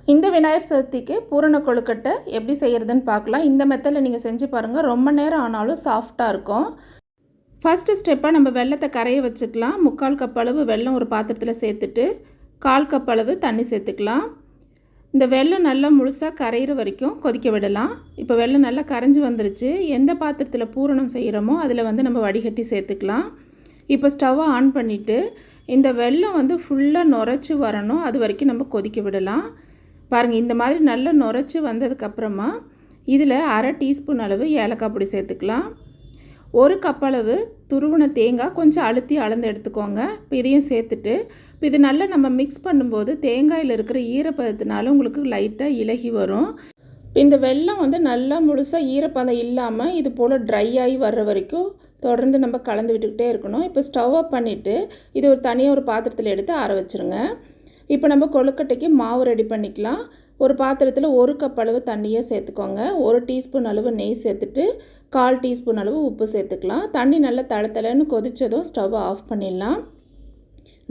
இந்த விநாயகர் சதுர்த்திக்கு பூரண கொழுக்கட்டை எப்படி செய்கிறதுன்னு பார்க்கலாம். இந்த மெத்தடில் நீங்கள் செஞ்சு பாருங்கள். ரொம்ப நேரம் ஆனாலும் சாஃப்டாக இருக்கும். ஃபஸ்ட்டு ஸ்டெப்பாக நம்ம வெல்லத்தை கரைய வச்சுக்கலாம். 3/4 கப் அளவு வெல்லம் ஒரு பாத்திரத்தில் சேர்த்துட்டு 1/4 கப் அளவு தண்ணி சேர்த்துக்கலாம். இந்த வெல்லம் நல்லா முழுசாக கரையிற வரைக்கும் கொதிக்க விடலாம். இப்போ வெல்லம் நல்லா கரைஞ்சி வந்துருச்சு. எந்த பாத்திரத்தில் பூரணம் செய்கிறோமோ அதில் நம்ம வடிகட்டி சேர்த்துக்கலாம். இப்போ ஸ்டவ்வை ஆன் பண்ணிவிட்டு இந்த வெல்லம் ஃபுல்லாக நுரைச்சி வரணும். அது வரைக்கும் நம்ம கொதிக்க விடலாம். பாருங்கள், இந்த மாதிரி நல்லா நுரைச்சி வந்ததுக்கப்புறமா இதில் 1/2 டீஸ்பூன் அளவு ஏலக்காய் பொடி சேர்த்துக்கலாம். 1 கப் அளவு துருவின தேங்காய் கொஞ்சம் அழுத்தி அளந்து எடுத்துக்கோங்க. இப்போ இதையும் சேர்த்துட்டு இப்போ இது நல்லா நம்ம மிக்ஸ் பண்ணும்போது தேங்காயில் இருக்கிற ஈரப்பதத்தினால உங்களுக்கு லைட்டாக இலகி வரும். இப்போ இந்த வெல்லம் நல்லா முழுசாக ஈரப்பதம் இல்லாமல் இது போல் ட்ரை ஆகி வர்ற வரைக்கும் தொடர்ந்து நம்ம கலந்து விட்டுக்கிட்டே இருக்கணும். இப்போ ஸ்டவ் ஆஃப் பண்ணிவிட்டு இது தனியாக ஒரு பாத்திரத்தில் எடுத்து ஆற வச்சுருங்க. இப்போ நம்ம கொழுக்கட்டைக்கு மாவு ரெடி பண்ணிக்கலாம். ஒரு பாத்திரத்தில் 1 கப் அளவு தண்ணியை சேர்த்துக்கோங்க. 1 டீஸ்பூன் அளவு நெய் சேர்த்துட்டு 1/4 டீஸ்பூன் அளவு உப்பு சேர்த்துக்கலாம். தண்ணி நல்லா தளன்னு கொதித்ததும் ஸ்டவ்வை ஆஃப் பண்ணிடலாம்.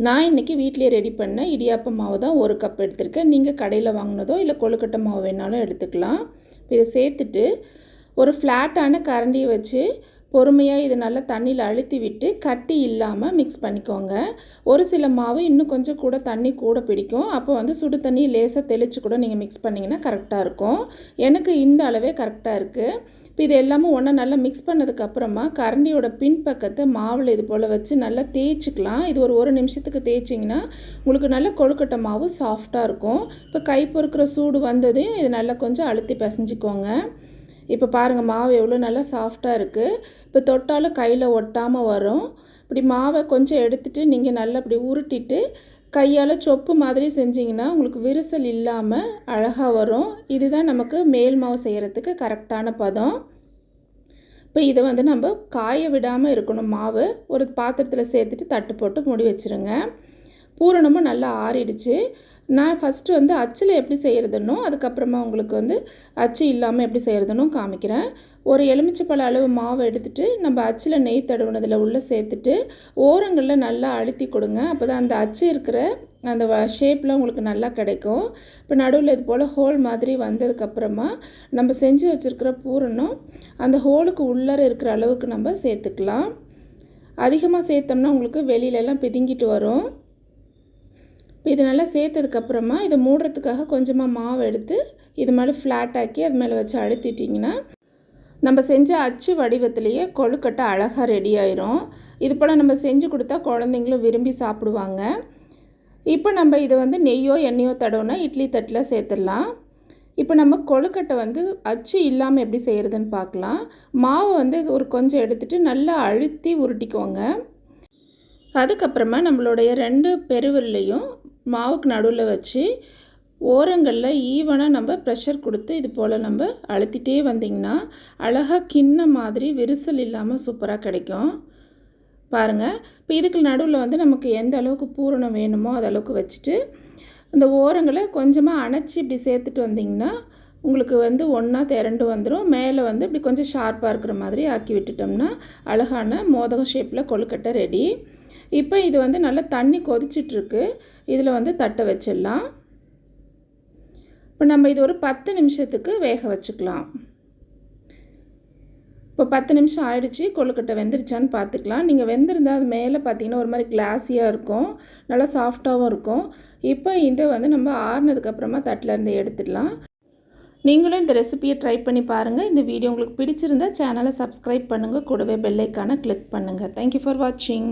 நான் இன்றைக்கி வீட்டிலேயே ரெடி பண்ண இடியாப்ப மாவு தான் 1 கப் எடுத்திருக்கேன். நீங்கள் கடையில் வாங்கினதோ இல்லை கொழுக்கட்டை மாவு வேணாலும் எடுத்துக்கலாம். இதை சேர்த்துட்டு ஒரு ஃப்ளாட்டான கரண்டியை வச்சு பொறுமையாக இது நல்லா தண்ணியில் அழுத்தி விட்டு கட்டி இல்லாமல் மிக்ஸ் பண்ணிக்கோங்க. ஒரு சில மாவு இன்னும் கொஞ்சம் கூட தண்ணி கூட பிடிக்கும். அப்போ சுடு தண்ணி லேசாக தெளித்து கூட நீங்கள் மிக்ஸ் பண்ணிங்கன்னா கரெக்டாக இருக்கும். எனக்கு இந்த அளவே கரெக்டாக இருக்குது. இப்போ இது எல்லாமே ஒன்றா நல்லா மிக்ஸ் பண்ணதுக்கப்புறமா கரண்டியோட பின்பக்கத்தை மாவில் இது போல் வச்சு நல்லா தேய்ச்சிக்கலாம். இது ஒரு நிமிஷத்துக்கு தேய்ச்சிங்கன்னா உங்களுக்கு நல்ல கொழுக்கட்டை மாவு சாஃப்டாக இருக்கும். இப்போ கை பொறுக்கிற சூடு வந்ததையும் இது நல்லா கொஞ்சம் அழுத்தி பிசைஞ்சிக்கோங்க. இப்போ பாருங்கள், மாவு எவ்வளோ நல்லா சாஃப்டாக இருக்குது. இப்போ தொட்டாலும் கையில் ஒட்டாமல் வரும். இப்படி மாவை கொஞ்சம் எடுத்துகிட்டு நீங்கள் நல்லா இப்படி உருட்டிட்டு கையால் சொப்பு மாதிரி செஞ்சிங்கன்னா உங்களுக்கு விரிசல் இல்லாமல் அழகாக வரும். இதுதான் நமக்கு மேல் மாவு செய்கிறதுக்கு கரெக்டான பதம். இப்போ இதை நம்ம காய விடாமல் இருக்கணும். மாவு ஒரு பாத்திரத்தில் சேர்த்துட்டு தட்டு போட்டு மூடி வச்சுருங்க. பூரணமும் நல்லா ஆறிடுச்சு. நான் ஃபஸ்ட்டு அச்சில் எப்படி செய்கிறதுனோ அதுக்கப்புறமா உங்களுக்கு அச்சு இல்லாமல் எப்படி செய்கிறதுனோ காமிக்கிறேன். ஒரு எலுமிச்சைப்பழ அளவு மாவு எடுத்துகிட்டு நம்ம அச்சில் நெய் தடவுனதில் உள்ளே சேர்த்துட்டு ஓரங்களில் நல்லா அழுத்தி கொடுங்க. அப்போ தான் அந்த அச்சு இருக்கிற அந்த ஷேப்பில் உங்களுக்கு நல்லா கிடைக்கும். இப்போ நடுவில் இது போல் ஹோல் மாதிரி வந்ததுக்கப்புறமா நம்ம செஞ்சு வச்சுருக்கிற பூரணம் அந்த ஹோலுக்கு உள்ளார இருக்கிற அளவுக்கு நம்ம சேர்த்துக்கலாம். அதிகமாக சேர்த்தோம்னா உங்களுக்கு வெளியிலலாம் பிதுங்கிட்டு வரும். இப்போ இது நல்லா சேர்த்ததுக்கப்புறமா இதை மூடுறதுக்காக கொஞ்சமாக மாவு எடுத்து இது மாதிரி ஃப்ளாட்டாக்கி அது மேலே வச்சு அழுத்திட்டிங்கன்னா நம்ம செஞ்ச அச்சு வடிவத்திலேயே கொழுக்கட்டை அழகாக ரெடி ஆயிரும். இது போல் நம்ம செஞ்சு கொடுத்தா குழந்தைங்களும் விரும்பி சாப்பிடுவாங்க. இப்போ நம்ம இதை நெய்யோ எண்ணெயோ தடவுனா இட்லி தட்டில் சேர்த்துடலாம். இப்போ நம்ம கொழுக்கட்டை அச்சு இல்லாமல் எப்படி செய்கிறதுன்னு பார்க்கலாம். மாவு ஒரு கொஞ்சம் எடுத்துகிட்டு நல்லா அழுத்தி உருட்டிக்கோங்க. அதுக்கப்புறமா நம்மளுடைய 2 பெருவிரலையும் மாவுக்கு நடுவில் வச்சு ஓரங்களில் ஈவனாக நம்ம ப்ரெஷர் கொடுத்து இது போல் நம்ம அழுத்திட்டே வந்திங்கன்னா அழகாக கிண்ண மாதிரி விரிசல் இல்லாமல் சூப்பராக கிடைக்கும். பாருங்கள், இப்போ இதுக்கு நடுவில் நமக்கு எந்த அளவுக்கு பூரணம் வேணுமோ அது அளவுக்கு வச்சுட்டு அந்த ஓரங்களை கொஞ்சமாக அணைச்சி இப்படி சேர்த்துட்டு வந்திங்கன்னா உங்களுக்கு ஒன்றா திரண்டு வந்துடும். மேலே இப்படி கொஞ்சம் ஷார்ப்பாக இருக்கிற மாதிரி ஆக்கி விட்டுட்டோம்னா அழகான மோதகம் ஷேப்பில் கொழுக்கட்டை ரெடி. இப்போ இது நல்லா தண்ணி கொதிச்சிட்ருக்கு. இதில் தட்டை வச்சிடலாம். இப்போ நம்ம இது ஒரு 10 நிமிஷத்துக்கு வேக வச்சுக்கலாம். இப்போ 10 நிமிஷம் ஆயிடுச்சு. கொழுக்கட்டை வெந்துருச்சான்னு பார்த்துக்கலாம். நீங்கள் வெந்திருந்தால் அது மேலே பார்த்தீங்கன்னா ஒரு மாதிரி கிளாஸியாக இருக்கும், நல்லா சாஃப்டாகவும் இருக்கும். இப்போ இதை நம்ம ஆறுனதுக்கப்புறமா தட்டிலேருந்து எடுத்துடலாம். நீங்களும் இந்த ரெசிபியை ட்ரை பண்ணி பாருங்கள். இந்த வீடியோ உங்களுக்கு பிடிச்சிருந்தா சேனலை சப்ஸ்கிரைப் பண்ணுங்கள். கூடவே பெல் ஐக்கானை கிளிக் பண்ணுங்கள். தேங்க்யூ ஃபார் வாட்சிங்.